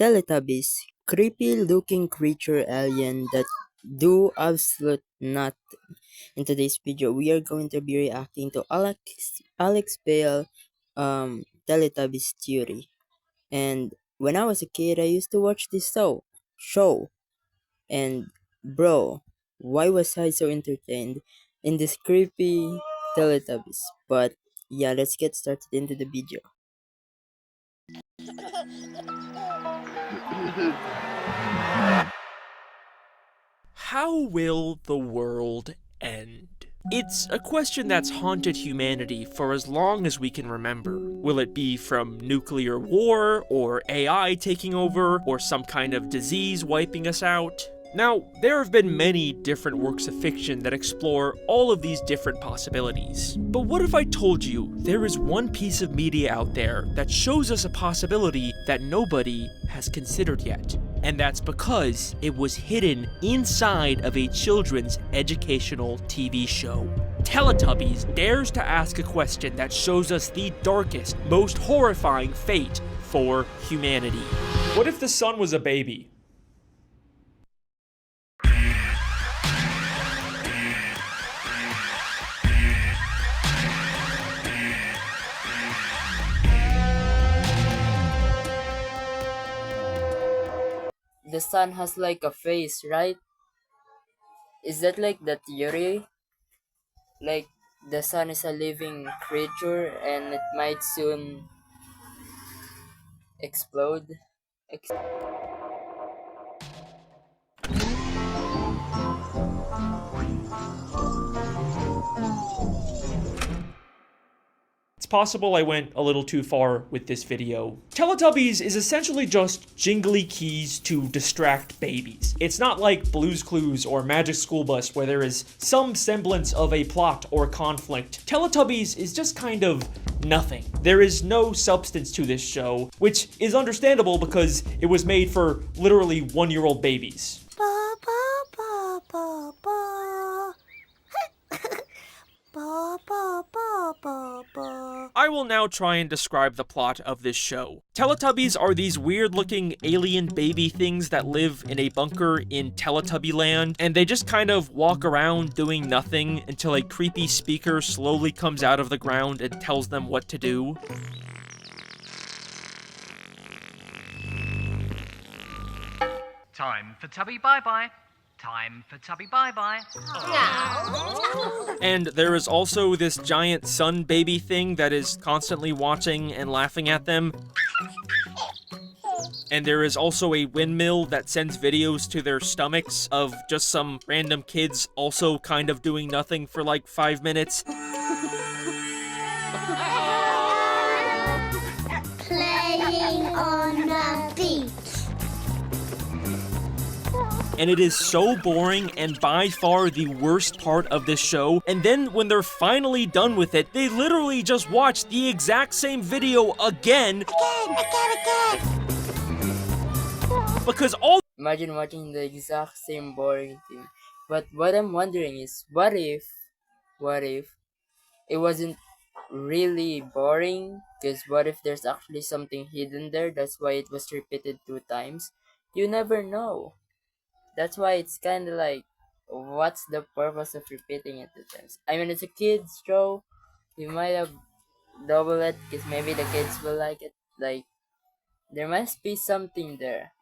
Teletubbies, creepy looking creature alien that do absolute nothing. In today's video, we are going to be reacting to Alex Bale Teletubbies theory. And when I was a kid, I used to watch this show. And bro, why was I so entertained in this creepy Teletubbies? But yeah, let's get started into the video. How will the world end? It's a question that's haunted humanity for as long as we can remember. Will it be from nuclear war, or AI taking over, or some kind of disease wiping us out? Now, there have been many different works of fiction that explore all of these different possibilities. But what if I told you there is one piece of media out there that shows us a possibility that nobody has considered yet? And that's because it was hidden inside of a children's educational TV show. Teletubbies dares to ask a question that shows us the darkest, most horrifying fate for humanity. What if the sun was a baby? The sun has like a face, right? Is that like the theory? Like the sun is a living creature and it might soon explode? It's possible I went a little too far with this video. Teletubbies is essentially just jingly keys to distract babies. It's not like Blue's Clues or Magic School Bus where there is some semblance of a plot or conflict. Teletubbies is just kind of nothing. There is no substance to this show, which is understandable because it was made for literally 1-year-old babies. Ba ba ba ba ba. Ba ba ba ba ba. I will now try and describe the plot of this show. Teletubbies are these weird-looking alien baby things that live in a bunker in Teletubby land, and they just kind of walk around doing nothing until a creepy speaker slowly comes out of the ground and tells them what to do. Time for Tubby bye-bye. Time for Tubby bye-bye. And there is also this giant sun baby thing that is constantly watching and laughing at them. And there is also a windmill that sends videos to their stomachs of just some random kids also kind of doing nothing for like 5 minutes. Playing on the beach. And it is so boring and by far the worst part of this show. And then when they're finally done with it, they literally just watch the exact same video again. Because Imagine watching the exact same boring thing. But what I'm wondering is, what if it wasn't really boring? Because what if there's actually something hidden there? That's why it was repeated 2 times. You never know. That's why it's kind of like, what's the purpose of repeating it 2 times? I mean, it's a kids show. You might have double it because maybe the kids will like it. Like, there must be something there.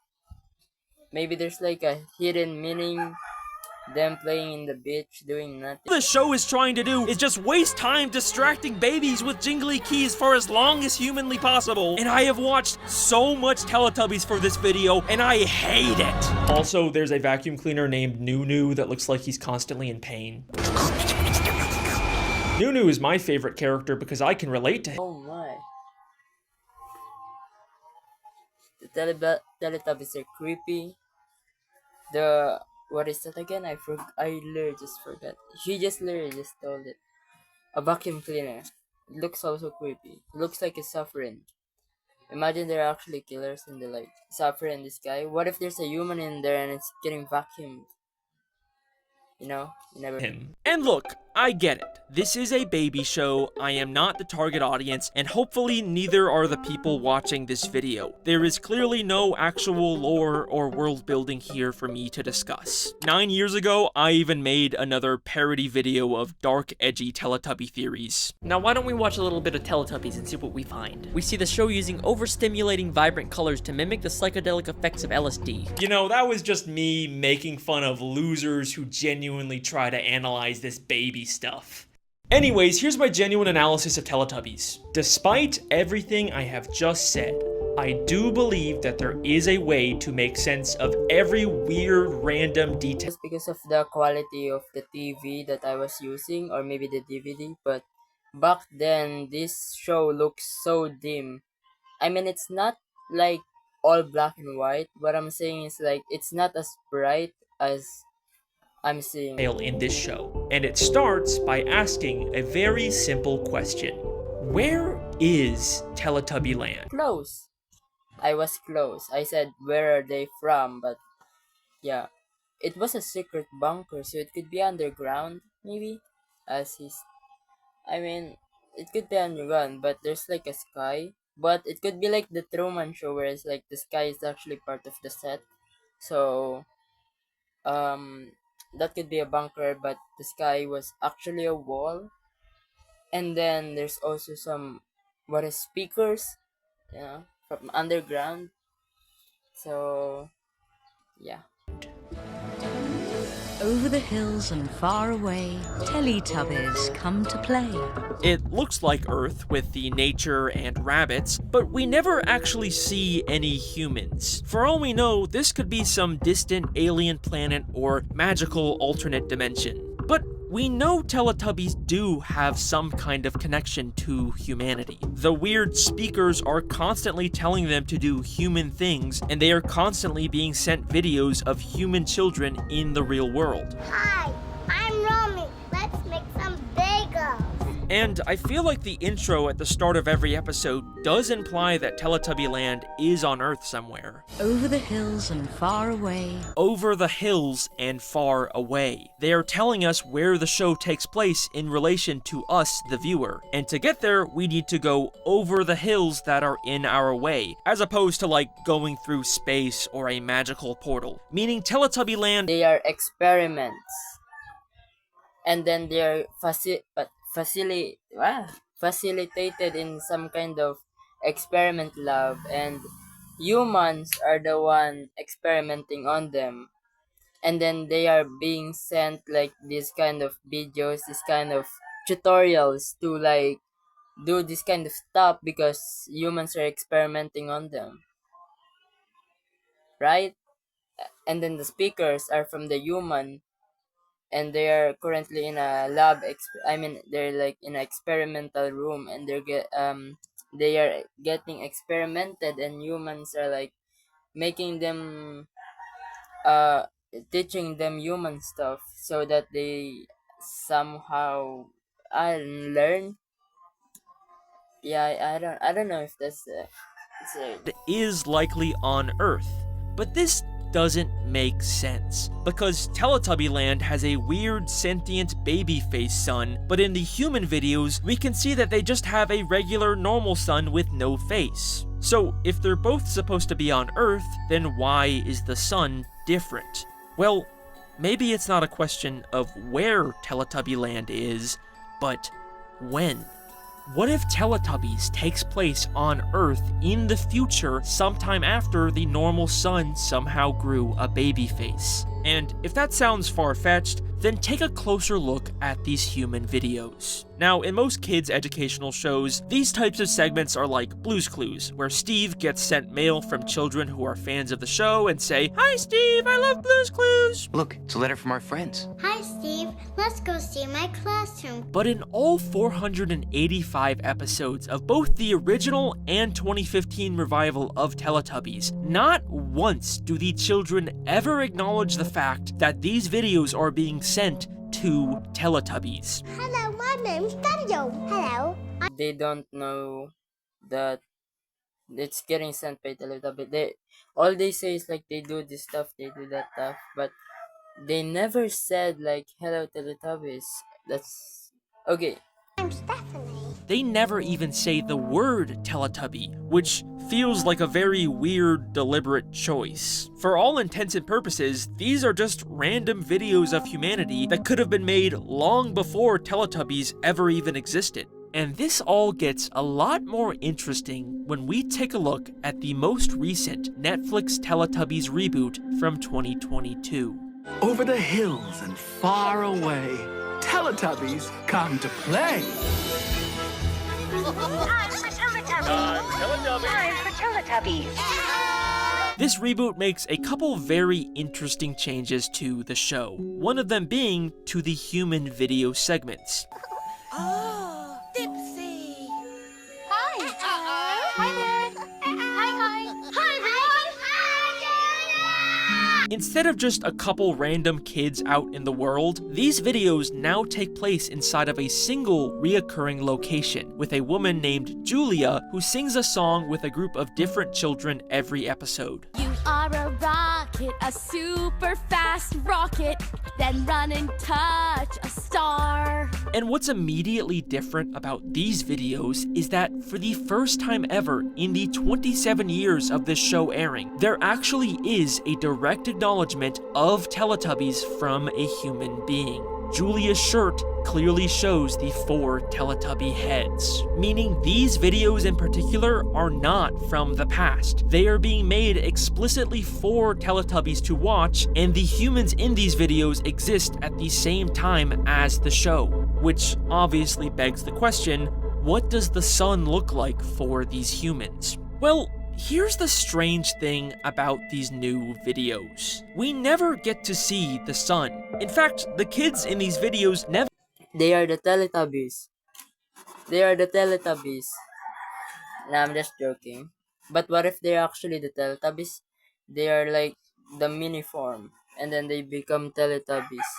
Maybe there's like a hidden meaning. Them playing in the beach, doing nothing. the show is trying to do is just waste time distracting babies with jingly keys for as long as humanly possible. And I have watched so much Teletubbies for this video, and I hate it. Also, there's a vacuum cleaner named Nunu that looks like he's constantly in pain. Nunu is my favorite character because I can relate to him. Oh my. The Teletubbies are creepy. What is that again? I literally just forgot. She just literally just told it. A vacuum cleaner. It looks also creepy. It looks like it's suffering. Imagine there are actually killers and they're like suffering this guy. What if there's a human in there and it's getting vacuumed? You never. Him. And look, I get it. This is a baby show, I am not the target audience, and hopefully neither are the people watching this video. There is clearly no actual lore or world building here for me to discuss. 9 years ago, I even made another parody video of dark, edgy Teletubby theories. Now why don't we watch a little bit of Teletubbies and see what we find. We see the show using overstimulating vibrant colors to mimic the psychedelic effects of LSD. You know, that was just me making fun of losers who genuinely try to analyze this baby stuff. Anyways, here's my genuine analysis of Teletubbies. Despite everything I have just said, I do believe that there is a way to make sense of every weird random detail. Just because of the quality of the TV that I was using, or maybe the DVD, but back then this show looks so dim. I mean, it's not like all black and white. What I'm saying is like it's not as bright as I'm seeing. In this show. And it starts by asking a very simple question. Where is Teletubby Land? Close. I was close. I said, where are they from? But yeah, it was a secret bunker, so it could be underground, maybe. As he's, I mean, it could be underground, but there's like a sky. But it could be like the Truman Show, where it's like the sky is actually part of the set. So, um, that could be a bunker, but the sky was actually a wall. And then there's also some, what is speakers, from underground. So, yeah. Over the hills and far away, Teletubbies come to play. It looks like Earth with the nature and rabbits, but we never actually see any humans. For all we know, this could be some distant alien planet or magical alternate dimension. But we know Teletubbies do have some kind of connection to humanity. The weird speakers are constantly telling them to do human things, and they are constantly being sent videos of human children in the real world. Hi, I'm Romy. Let's make some bagels. And I feel like the intro at the start of every episode does imply that Teletubby Land is on Earth somewhere. Over the hills and far away. Over the hills and far away. They are telling us where the show takes place in relation to us, the viewer. And to get there, we need to go over the hills that are in our way, as opposed to like going through space or a magical portal. Meaning Teletubby Land, They are experiments. And then they are facilitated in some kind of experiment lab, and humans are the one experimenting on them. And then they are being sent like this kind of videos, this kind of tutorials to like do this kind of stuff because humans are experimenting on them, right? And then the speakers are from the human, and they are currently in a lab. They're like in an experimental room, and they are getting experimented, and humans are like making them uh teaching them human stuff so that they somehow learn. Yeah, I don't know if that's it's is likely on Earth. But this doesn't make sense, because Teletubby Land has a weird sentient baby face sun, but in the human videos, we can see that they just have a regular normal sun with no face. So if they're both supposed to be on Earth, then why is the sun different? Well, maybe it's not a question of where Teletubby Land is, but when. What if Teletubbies takes place on Earth in the future sometime after the normal sun somehow grew a baby face? And if that sounds far-fetched, then take a closer look at these human videos. Now, in most kids' educational shows, these types of segments are like Blue's Clues, where Steve gets sent mail from children who are fans of the show and say, "Hi Steve, I love Blue's Clues!" Look, it's a letter from our friends. Hi, Steve. Let's go see my classroom. But in all 485 episodes of both the original and 2015 revival of Teletubbies, not once do the children ever acknowledge the fact that these videos are being sent to Teletubbies. Hello, my name's Daniel. Hello. They don't know that it's getting sent by Teletubbies. All they say is like they do this stuff, they do that stuff, but They never said like hello Teletubbies. That's okay. I'm Stephanie. They never even say the word Teletubby, which feels like a very weird, deliberate choice. For all intents and purposes, these are just random videos of humanity that could have been made long before Teletubbies ever even existed. And this all gets a lot more interesting when we take a look at the most recent Netflix Teletubbies reboot from 2022. Over the hills and far away, Teletubbies come to play. Time for Teletubbies. Time for Teletubbies. This reboot makes a couple very interesting changes to the show, one of them being to the human video segments. Oh, Dipsy. Hi. Hi there. Hi. Hi, everyone. Instead of just a couple random kids out in the world, these videos now take place inside of a single reoccurring location, with a woman named Julia who sings a song with a group of different children every episode. You are a rocket, a super fast rocket, then run and touch a star. And what's immediately different about these videos is that for the first time ever in the 27 years of this show airing, there actually is a direct acknowledgement of Teletubbies from a human being. Julia's shirt clearly shows the 4 Teletubby heads, meaning these videos in particular are not from the past. They are being made explicitly for Teletubbies to watch, and the humans in these videos exist at the same time as the show, which obviously begs the question, what does the sun look like for these humans? Well, here's the strange thing about these new videos. We never get to see the sun. In fact, the kids in these videos never. They are the Teletubbies. They are the Teletubbies. Nah, I'm just joking. But what if they're actually the Teletubbies? They are like the mini form, and then they become Teletubbies.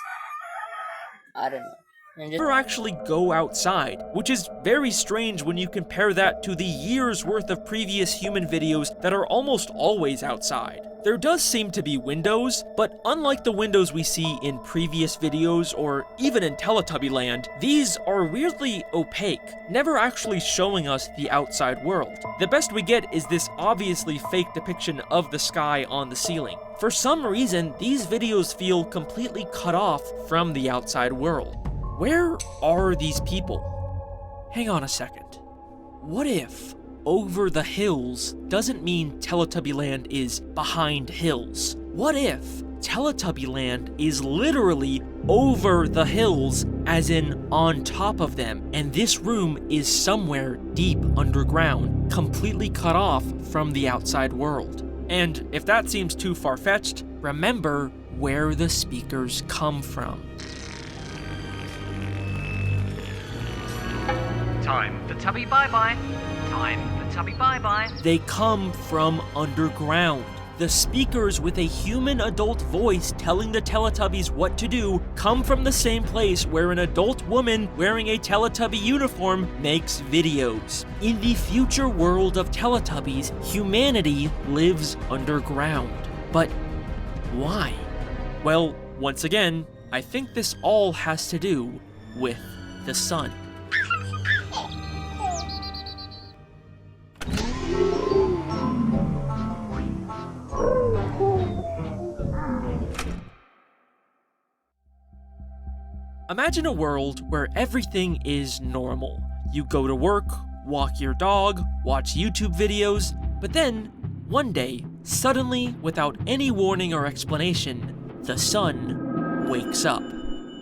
I don't know. Never actually go outside, which is very strange when you compare that to the years worth of previous human videos that are almost always outside. There does seem to be windows, but unlike the windows we see in previous videos or even in Teletubby Land, these are weirdly opaque, never actually showing us the outside world. The best we get is this obviously fake depiction of the sky on the ceiling. For some reason, these videos feel completely cut off from the outside world. Where are these people? Hang on a second. What if over the hills doesn't mean Teletubby Land is behind hills? What if Teletubby Land is literally over the hills, as in on top of them, and this room is somewhere deep underground, completely cut off from the outside world? And if that seems too far-fetched, remember where the speakers come from. Time for Tubby Bye-Bye. Time for Tubby Bye-Bye. They come from underground. The speakers with a human adult voice telling the Teletubbies what to do come from the same place where an adult woman wearing a Teletubby uniform makes videos. In the future world of Teletubbies, humanity lives underground. But why? Well, once again, I think this all has to do with the sun. Imagine a world where everything is normal. You go to work, walk your dog, watch YouTube videos, but then, one day, suddenly, without any warning or explanation, the sun wakes up.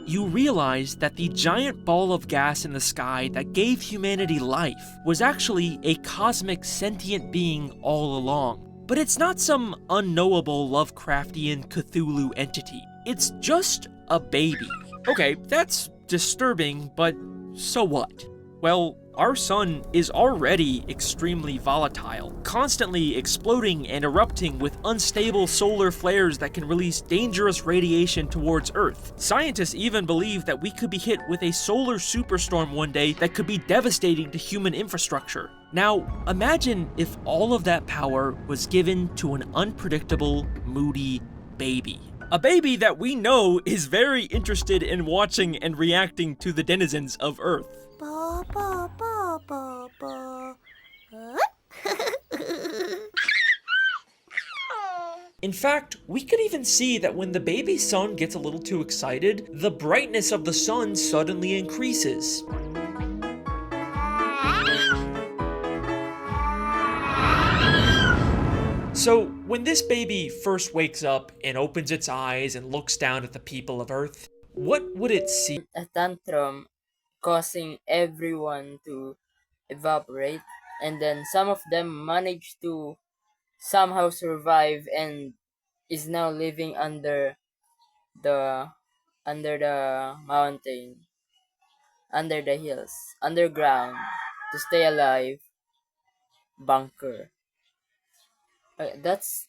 You realize that the giant ball of gas in the sky that gave humanity life was actually a cosmic sentient being all along. But it's not some unknowable Lovecraftian Cthulhu entity. It's just a baby. Okay, that's disturbing, but so what? Well, our sun is already extremely volatile, constantly exploding and erupting with unstable solar flares that can release dangerous radiation towards Earth. Scientists even believe that we could be hit with a solar superstorm one day that could be devastating to human infrastructure. Now, imagine if all of that power was given to an unpredictable, moody baby. A baby that we know is very interested in watching and reacting to the denizens of Earth. Ba, ba, ba, ba, ba. In fact, we could even see that when the baby sun gets a little too excited, the brightness of the sun suddenly increases. So, when this baby first wakes up and opens its eyes and looks down at the people of Earth, what would it see? A tantrum causing everyone to evaporate, and then some of them manage to somehow survive and is now living the under the mountain, under the hills, underground to stay alive. Bunker. That's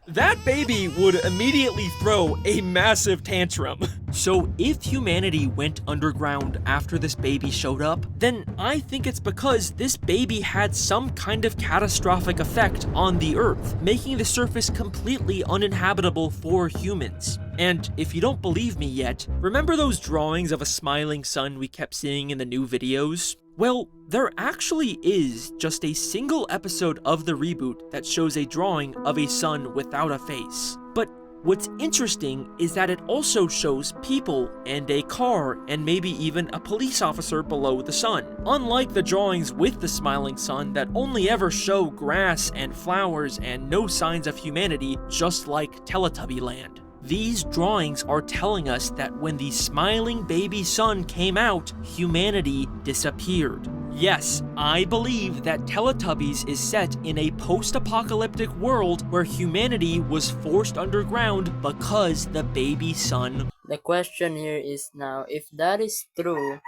That baby would immediately throw a massive tantrum. So if humanity went underground after this baby showed up, then I think it's because this baby had some kind of catastrophic effect on the Earth, making the surface completely uninhabitable for humans. And if you don't believe me yet, remember those drawings of a smiling sun we kept seeing in the new videos? Well, there actually is just a single episode of the reboot that shows a drawing of a sun without a face. But what's interesting is that it also shows people and a car and maybe even a police officer below the sun. Unlike the drawings with the smiling sun that only ever show grass and flowers and no signs of humanity, just like Teletubby Land. These drawings are telling us that when the smiling baby sun came out, humanity disappeared. Yes, I believe that Teletubbies is set in a post-apocalyptic world where humanity was forced underground because the baby sun. the question here is now, if that is true,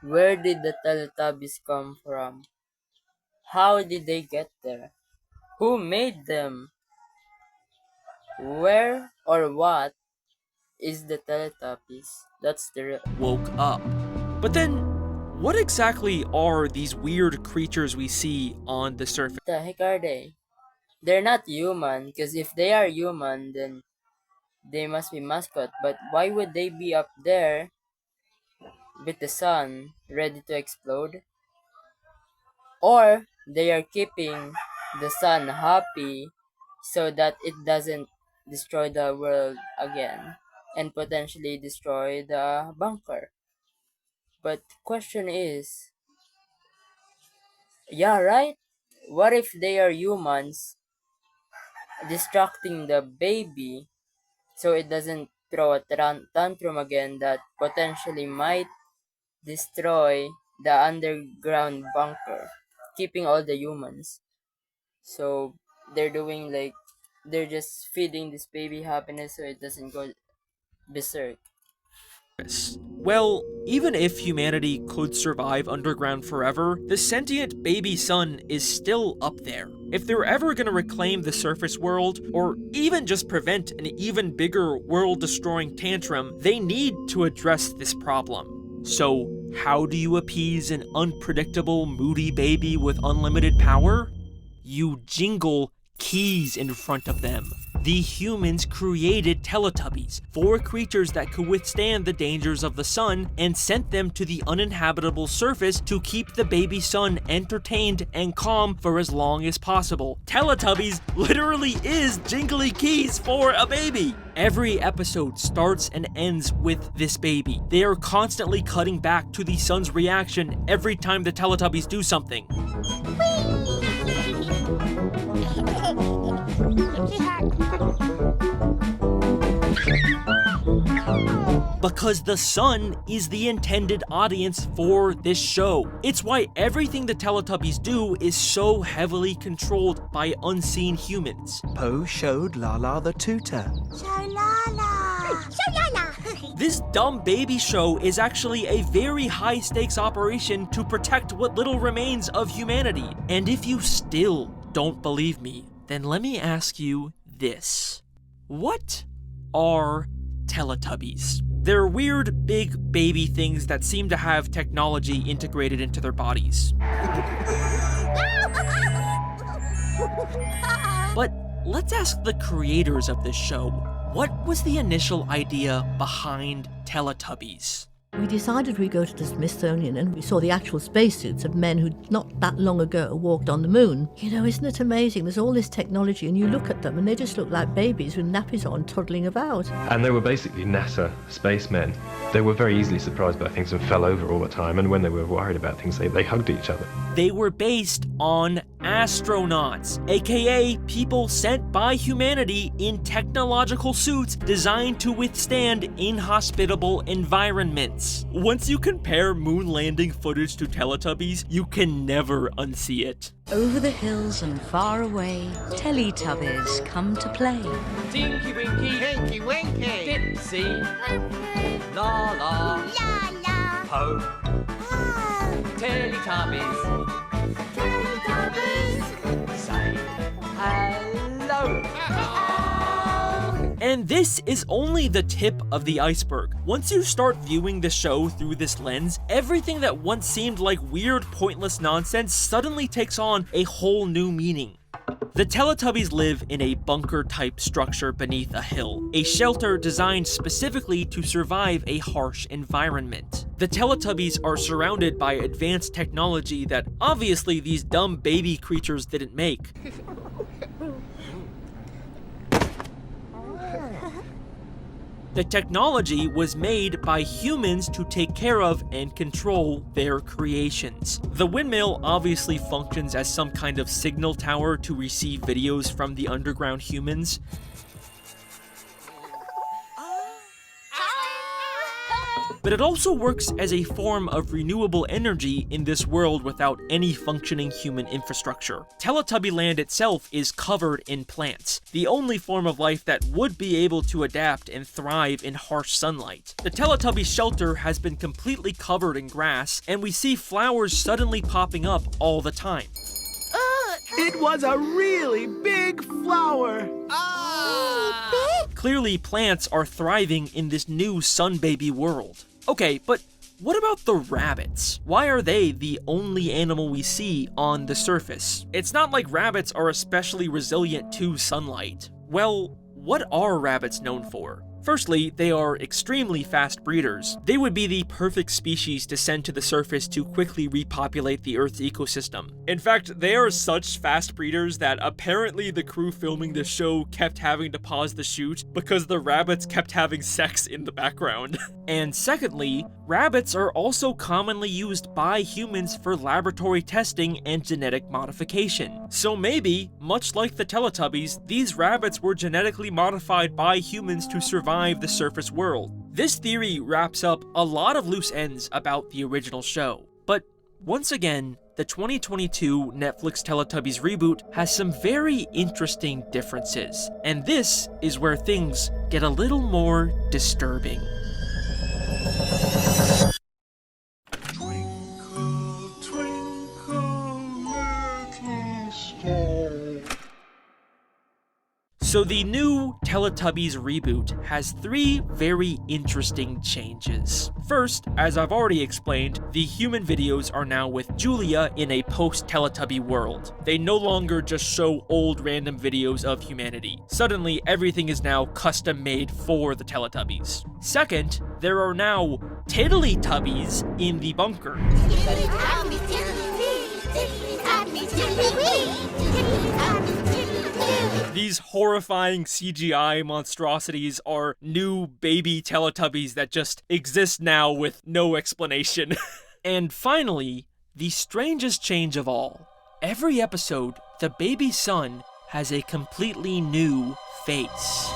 where did the Teletubbies come from? How did they get there? Who made them? Where or what is the Teletubbies? That's the real. Woke up. But then, what exactly are these weird creatures we see on the surface? What the heck are they? They're not human, because if they are human, then they must be mascot. But why would they be up there with the sun ready to explode? Or they are keeping the sun happy so that it doesn't destroy the world again and potentially destroy the bunker. But question is, yeah, right? What if they are humans distracting the baby so it doesn't throw a tantrum again that potentially might destroy the underground bunker, keeping all the humans? So they're doing like they're just feeding this baby happiness so it doesn't go berserk. Well, even if humanity could survive underground forever, the sentient baby sun is still up there. If they're ever gonna reclaim the surface world, or even just prevent an even bigger world-destroying tantrum, they need to address this problem. So, how do you appease an unpredictable, moody baby with unlimited power? You jingle keys in front of them. The humans created Teletubbies, 4 creatures that could withstand the dangers of the sun, and sent them to the uninhabitable surface to keep the baby sun entertained and calm for as long as possible. Teletubbies literally is jingly keys for a baby. Every episode starts and ends with this baby. They are constantly cutting back to the sun's reaction every time the Teletubbies do something. Because the sun is the intended audience for this show. It's why everything the Teletubbies do is so heavily controlled by unseen humans. Poe showed Lala the tutor. Show Lala. Show Lala. This dumb baby show is actually a very high-stakes operation to protect what little remains of humanity. And if you still don't believe me, then let me ask you this. What are Teletubbies? They're weird, big baby things that seem to have technology integrated into their bodies. But let's ask the creators of this show, what was the initial idea behind Teletubbies? We decided we'd go to the Smithsonian and we saw the actual spacesuits of men who not that long ago walked on the moon. You know, isn't it amazing? There's all this technology and you look at them and they just look like babies with nappies on toddling about. And they were basically NASA spacemen. They were very easily surprised by things and fell over all the time, and when they were worried about things, they hugged each other. They were based on astronauts, aka people sent by humanity in technological suits designed to withstand inhospitable environments. Once you compare moon landing footage to Teletubbies, you can never unsee it. Over the hills and far away, Teletubbies come to play. Tinky Winky, Tinky Winky, Dipsy, La La, La la. Po, Teletubbies, Teletubbies. say hello. And this is only the tip of the iceberg. Once you start viewing the show through this lens, everything that once seemed like weird, pointless nonsense suddenly takes on a whole new meaning. The Teletubbies live in a bunker-type structure beneath a hill, a shelter designed specifically to survive a harsh environment. The Teletubbies are surrounded by advanced technology that obviously these dumb baby creatures didn't make. The technology was made by humans to take care of and control their creations. The windmill obviously functions as some kind of signal tower to receive videos from the underground humans. But it also works as a form of renewable energy in this world without any functioning human infrastructure. Teletubby Land itself is covered in plants, the only form of life that would be able to adapt and thrive in harsh sunlight. The Teletubby shelter has been completely covered in grass, and we see flowers suddenly popping up all the time. It was a really big flower. Clearly, plants are thriving in this new sun baby world. Okay, but what about the rabbits? Why are they the only animal we see on the surface? It's not like rabbits are especially resilient to sunlight. Well, what are rabbits known for? Firstly, they are extremely fast breeders. They would be the perfect species to send to the surface to quickly repopulate the Earth's ecosystem. In fact, they are such fast breeders that apparently the crew filming the show kept having to pause the shoot because the rabbits kept having sex in the background. And secondly, rabbits are also commonly used by humans for laboratory testing and genetic modification. So maybe, much like the Teletubbies, these rabbits were genetically modified by humans to survive the surface world. This theory wraps up a lot of loose ends about the original show. But once again, the 2022 Netflix Teletubbies reboot has some very interesting differences, and this is where things get a little more disturbing. Twinkle, twinkle, little star. So the new Teletubbies reboot has three very interesting changes. First, as I've already explained, the human videos are now with Julia in a post-Teletubby world. They no longer just show old random videos of humanity. Suddenly, everything is now custom-made for the Teletubbies. Second, there are now Telittubies in the bunker. These horrifying CGI monstrosities are new baby Teletubbies that just exist now with no explanation. And finally, the strangest change of all. Every episode, the baby son has a completely new face.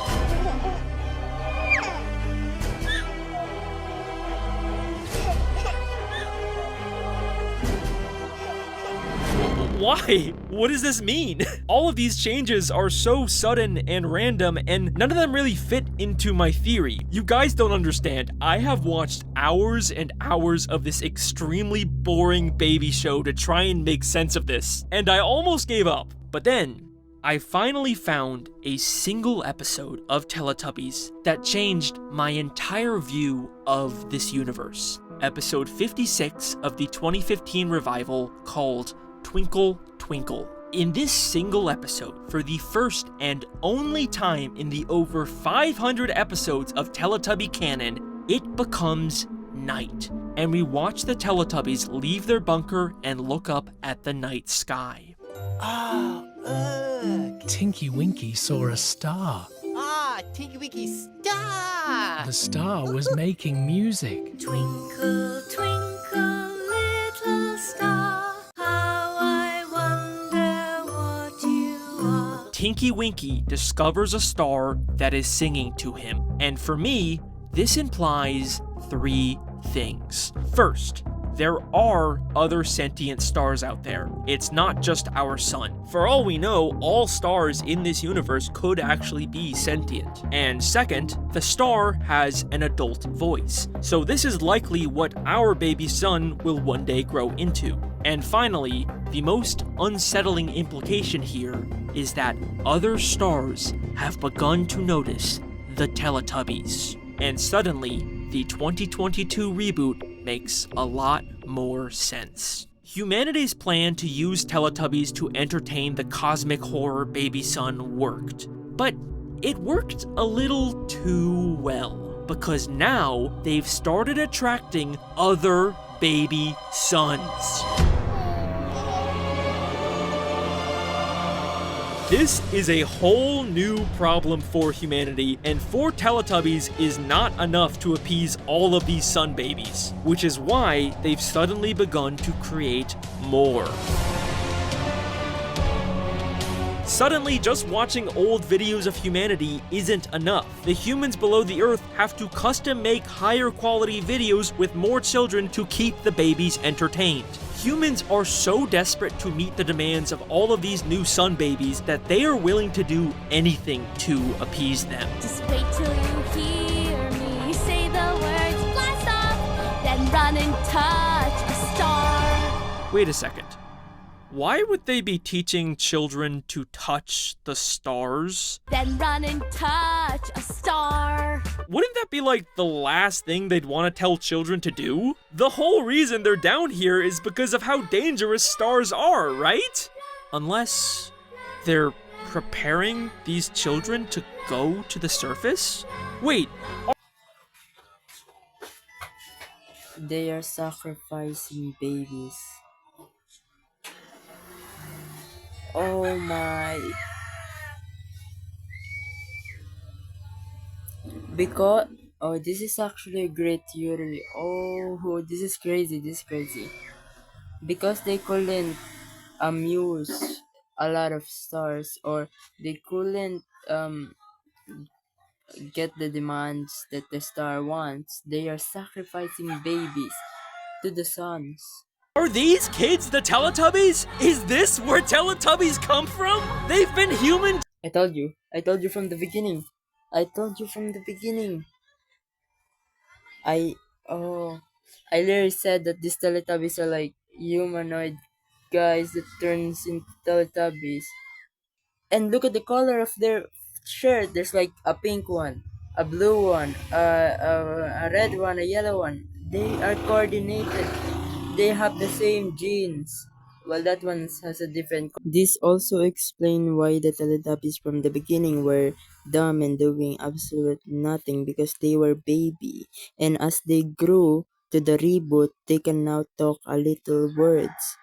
Why? What does this mean? All of these changes are so sudden and random, and none of them really fit into my theory. You guys don't understand. I have watched hours and hours of this extremely boring baby show to try and make sense of this, and I almost gave up. But then, I finally found a single episode of Teletubbies that changed my entire view of this universe. Episode 56 of the 2015 revival called Twinkle Twinkle. In this single episode, for the first and only time in the over 500 episodes of Teletubby canon, it becomes night, and we watch the Teletubbies leave their bunker and look up at the night sky. Ah, look! Tinky Winky saw a star. Ah, Tinky Winky star! The star was making music. Twinkle, twinkle, little star, how I wonder what you are. Tinky Winky discovers a star that is singing to him, and for me, this implies 3 things. First, there are other sentient stars out there. It's not just our sun. For all we know, all stars in this universe could actually be sentient. And second, the star has an adult voice. So this is likely what our baby sun will one day grow into. And finally, the most unsettling implication here is that other stars have begun to notice the Teletubbies. And suddenly, the 2022 reboot makes a lot more sense. Humanity's plan to use Teletubbies to entertain the cosmic horror baby sun worked, but it worked a little too well, because now they've started attracting other baby suns. This is a whole new problem for humanity, and 4 Teletubbies is not enough to appease all of these sun babies, which is why they've suddenly begun to create more. Suddenly, just watching old videos of humanity isn't enough. The humans below the earth have to custom make higher quality videos with more children to keep the babies entertained. Humans are so desperate to meet the demands of all of these new sun babies that they are willing to do anything to appease them. Just wait till you hear me say the words blast off, then run and touch a star. Wait a second. Why would they be teaching children to touch the stars? Then run and touch a star. Wouldn't that be like the last thing they'd want to tell children to do? The whole reason they're down here is because of how dangerous stars are, right? Unless they're preparing these children to go to the surface? Wait. They are sacrificing babies. Oh my. Because, oh, this is actually a great theory. Oh, this is crazy, Because they couldn't amuse a lot of stars, or they couldn't get the demands that the star wants. They are sacrificing babies to the suns. Are these kids the Teletubbies? Is this where Teletubbies come from? They've been human. I told you from the beginning. I literally said that these Teletubbies are like humanoid guys that turns into Teletubbies. And look at the color of their shirt. There's like a pink one, a blue one, a red one, a yellow one. They are coordinated. They have the same genes. Well, that one has a different. This also explains why the Teletubbies from the beginning were dumb and doing absolute nothing, because they were baby, and as they grew to the reboot, they can now talk a little words.